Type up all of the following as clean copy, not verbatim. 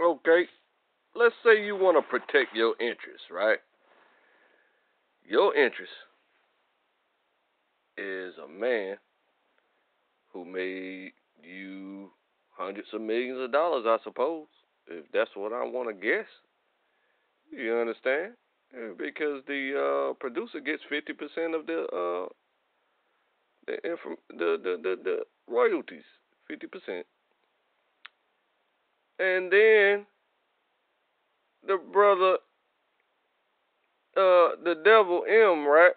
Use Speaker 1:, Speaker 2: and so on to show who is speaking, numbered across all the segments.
Speaker 1: Okay, let's say you want to protect your interests, right? Your interest is a man who made you hundreds of millions of dollars, I suppose, if that's what I want to guess. You understand? Because the producer gets 50% of the royalties, 50%, and then the brother, the devil M, right?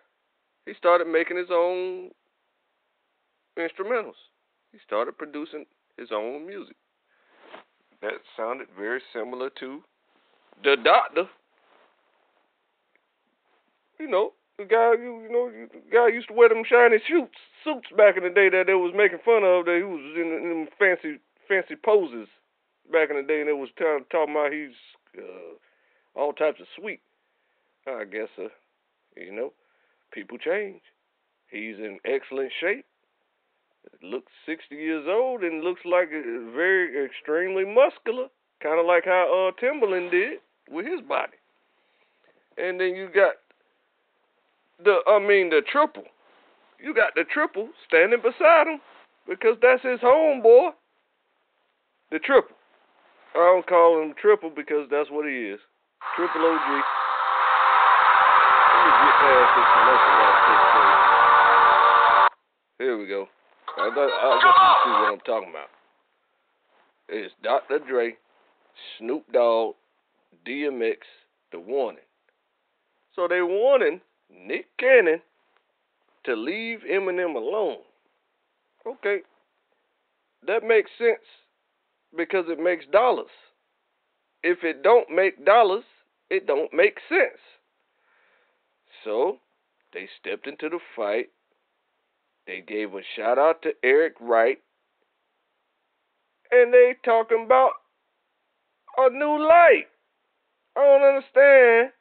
Speaker 1: He started making his own instrumentals. He started producing his own music. That sounded very similar to the Doctor. You know, the guy used to wear them shiny suits back in the day that they was making fun of. That he was in them fancy poses back in the day, and they was talking about he's all types of sweet. I guess, people change. He's in excellent shape. Looks 60 years old and looks like very extremely muscular, kind of like how Timberland did with his body. And then you got the triple. You got the triple standing beside him because that's his homeboy. The triple. I don't call him triple because that's what he is. Triple OG. Let me get past this commercial right quick. Here we go. I want you to see what I'm talking about. It's Dr. Dre, Snoop Dogg, DMX, The Warning. So they warning Nick Cannon to leave Eminem alone. Okay, that makes sense because it makes dollars. If it don't make dollars, it don't make sense. So they stepped into the fight. They gave a shout out to Eric Wright. And they talking about a new light. I don't understand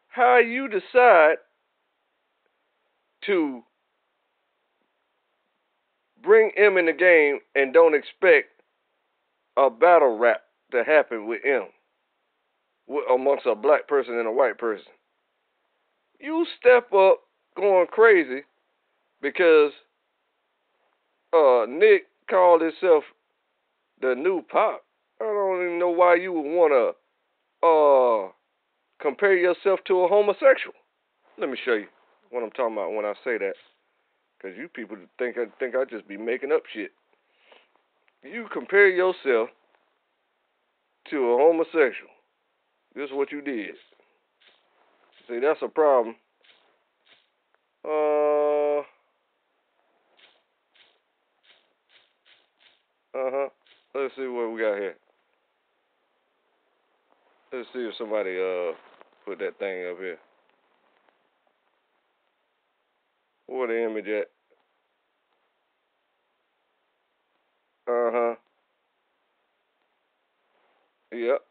Speaker 1: how you decide to bring M in the game and don't expect a battle rap to happen with M amongst a black person and a white person. You step up going crazy because Nick called himself the new Pop. I don't even know why you would want to compare yourself to a homosexual. Let me show you what I'm talking about when I say that. Because you people think I just be making up shit. You compare yourself to a homosexual. This is what you did. See, that's a problem. Let's see what we got here. Let's see if somebody put that thing up here. Where the image at? Yep.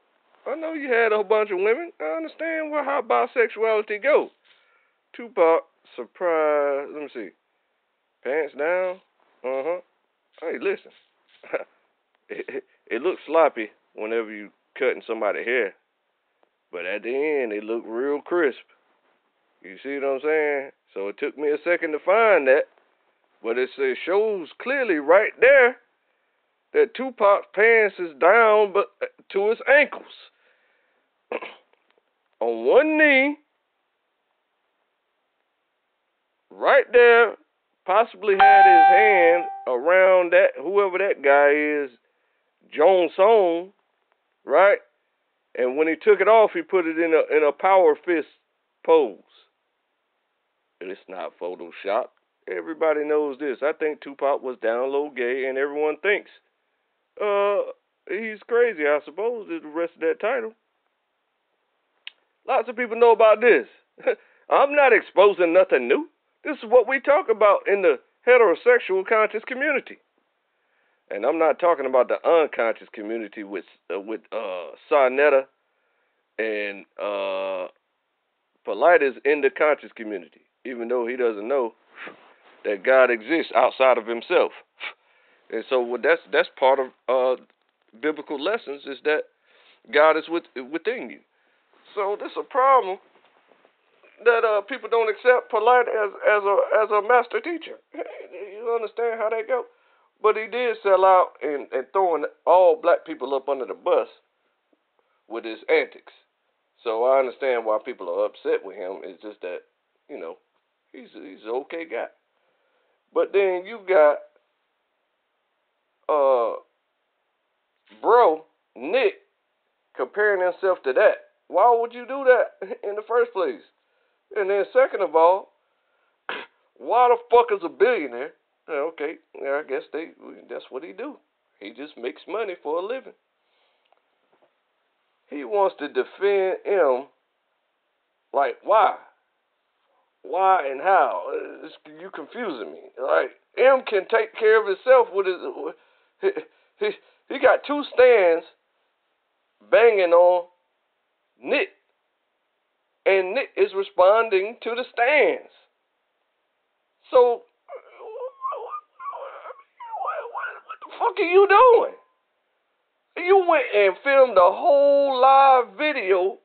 Speaker 1: I know you had a bunch of women. I understand how bisexuality goes. Tupac, surprise. Let me see. Pants down. Hey, listen. It looks sloppy whenever you cutting somebody's hair, but at the end it looked real crisp. You see what I'm saying? So it took me a second to find that, but it shows clearly right there that Tupac's pants is down but to his ankles. On one knee, right there, possibly had his hand around that, whoever that guy is, Jones Song, right? And when he took it off, he put it in a power fist pose. And it's not Photoshop. Everybody knows this. I think Tupac was down low gay, and everyone thinks he's crazy, I suppose, is the rest of that title. Lots of people know about this. I'm not exposing nothing new. This is what we talk about in the heterosexual conscious community. And I'm not talking about the unconscious community with Sarnetta and Polite is in the conscious community, even though he doesn't know that God exists outside of himself. And so that's part of biblical lessons is that God is within you. So this is a problem that people don't accept polite as a master teacher. You understand how that go? But he did sell out and throwing all black people up under the bus with his antics. So I understand why people are upset with him. It's just that, he's an okay guy. But then you got bro Nick comparing himself to that. Why would you do that in the first place? And then second of all, why the fuck is a billionaire? Okay, I guess that's what he do. He just makes money for a living. He wants to defend him. Like, why? Why and how? You confusing me. Like, M can take care of himself with his. He got two stands banging on Nick, and Nick is responding to the stands. So, what the fuck are you doing? You went and filmed a whole live video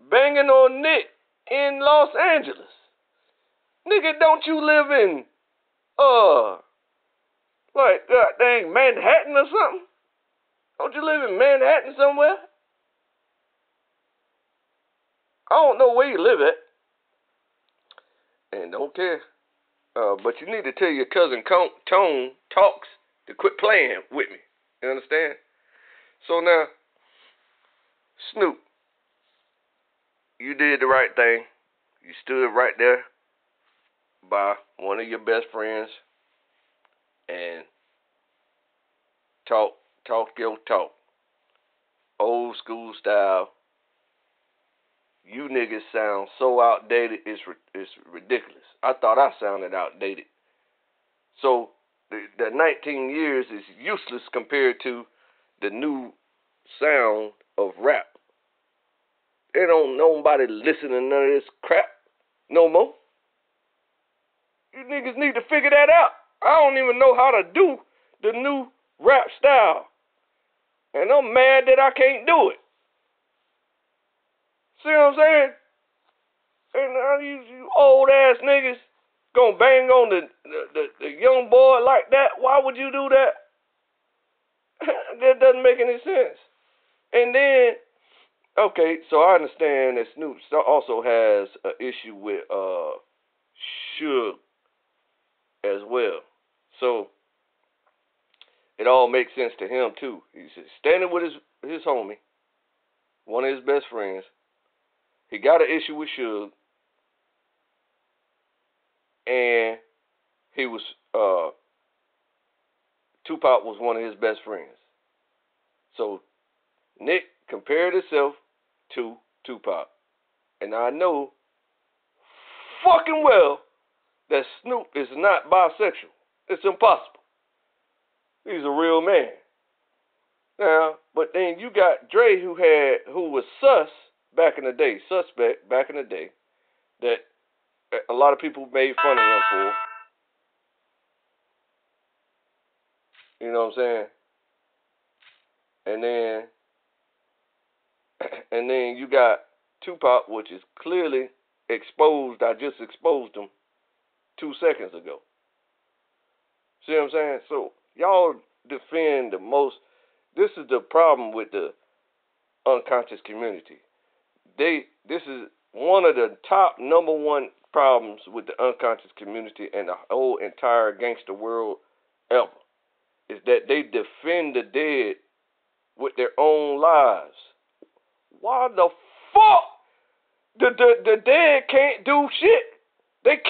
Speaker 1: banging on Nick in Los Angeles. Nigga, don't you live in, like, god dang, Manhattan or something? Don't you live in Manhattan somewhere? I don't know where you live at. And don't care. But you need to tell your cousin Tone Talks to quit playing with me. You understand? So now, Snoop, you did the right thing. You stood right there by one of your best friends and talk your talk. Old school style. You niggas sound so outdated, it's ridiculous. I thought I sounded outdated. So the 19 years is useless compared to the new sound of rap. There don't nobody listen to none of this crap no more. You niggas need to figure that out. I don't even know how to do the new rap style. And I'm mad that I can't do it. See what I'm saying? And now you old ass niggas gonna bang on the young boy like that. Why would you do that? That doesn't make any sense. And then, okay, so I understand that Snoop also has an issue with Suge as well. So it all makes sense to him too. He's standing with his homie, one of his best friends. He got an issue with Suge, and he was Tupac was one of his best friends. So Nick compared himself to Tupac, and I know fucking well that Snoop is not bisexual. It's impossible. He's a real man. Now, but then you got Dre who was suspect back in the day, that a lot of people made fun of him for. You know what I'm saying? And then you got Tupac, which is clearly exposed. I just exposed him 2 seconds ago. See what I'm saying? So y'all defend the most. This is the problem with the unconscious community. This is one of the top number one problems with the unconscious community and the whole entire gangster world ever, is that they defend the dead with their own lives. Why the fuck? The dead can't do shit. They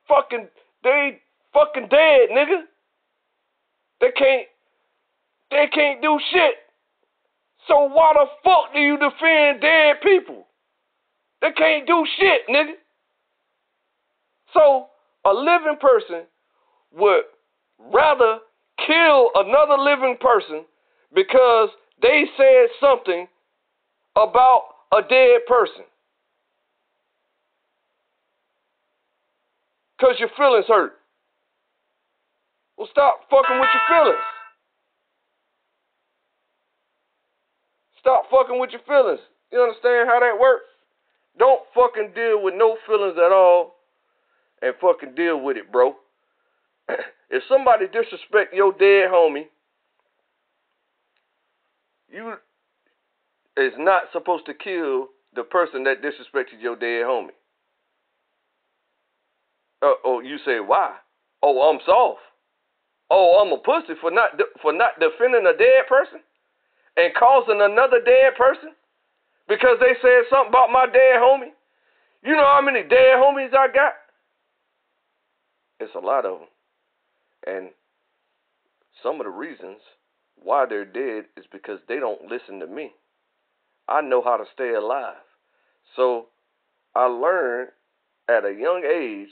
Speaker 1: fucking dead, nigga. They can't do shit. So why the fuck do you defend dead people? They can't do shit, nigga. So a living person would rather kill another living person because they said something about a dead person. Because your feelings hurt. Well, stop fucking with your feelings. Stop fucking with your feelings. You understand how that works? Don't fucking deal with no feelings at all and fucking deal with it, bro. If somebody disrespect your dead homie, you is not supposed to kill the person that disrespected your dead homie. Oh, you say why? Oh, I'm soft. Oh, I'm a pussy for not defending a dead person and causing another dead person because they said something about my dead homie. You know how many dead homies I got? It's a lot of them. And some of the reasons why they're dead is because they don't listen to me. I know how to stay alive. So I learned at a young age,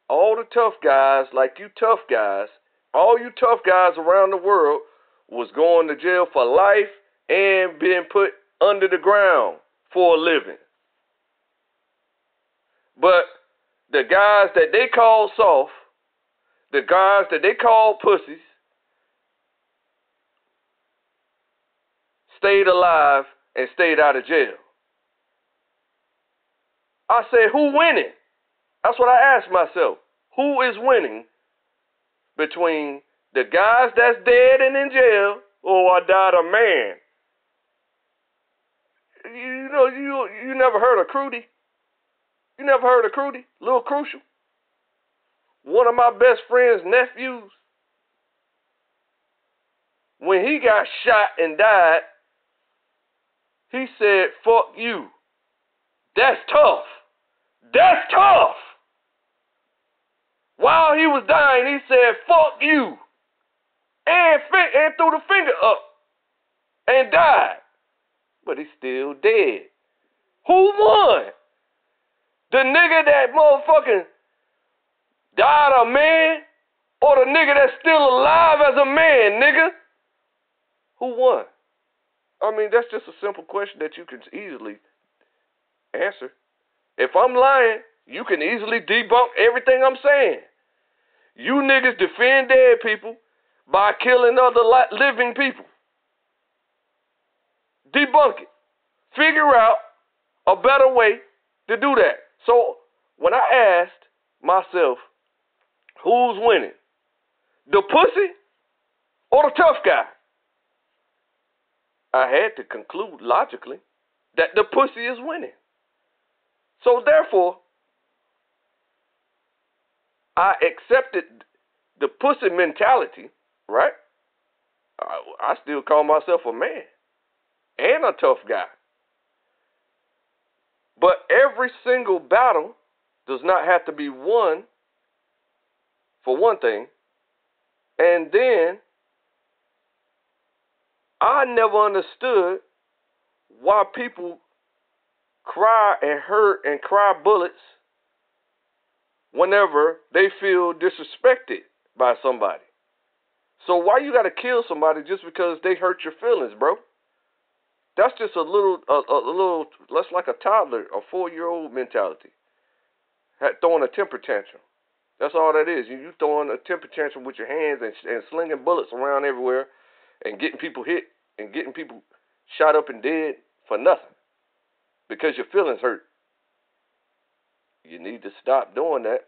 Speaker 1: all the tough guys, like you tough guys, all you tough guys around the world was going to jail for life and being put under the ground for a living. But the guys that they call soft, the guys that they call pussies, stayed alive and stayed out of jail. I said, who winning? That's what I asked myself. Who is winning between the guys that's dead and in jail, or I died a man? You know, you never heard of Crudy? You never heard of Crudy? Lil Crucial? One of my best friend's nephews. When he got shot and died, he said, fuck you. That's tough. That's tough. While he was dying, he said, fuck you. And threw the finger up and died. But he's still dead. Who won? The nigga that motherfucking died a man, or the nigga that's still alive as a man, nigga? Who won? I mean, that's just a simple question that you can easily answer. If I'm lying, you can easily debunk everything I'm saying. You niggas defend dead people by killing other living people. Debunk it. Figure out a better way to do that. So when I asked myself, who's winning? The pussy or the tough guy? I had to conclude logically that the pussy is winning. So therefore, I accepted the pussy mentality, right? I still call myself a man and a tough guy. But every single battle does not have to be won, for one thing. And then, I never understood why people cry and hurt and cry bullets whenever they feel disrespected by somebody. So why you gotta kill somebody just because they hurt your feelings, bro? That's just a little, less like a toddler, a 4-year-old mentality. Throwing a temper tantrum. That's all that is. You throwing a temper tantrum with your hands and slinging bullets around everywhere and getting people hit and getting people shot up and dead for nothing because your feelings hurt. You need to stop doing that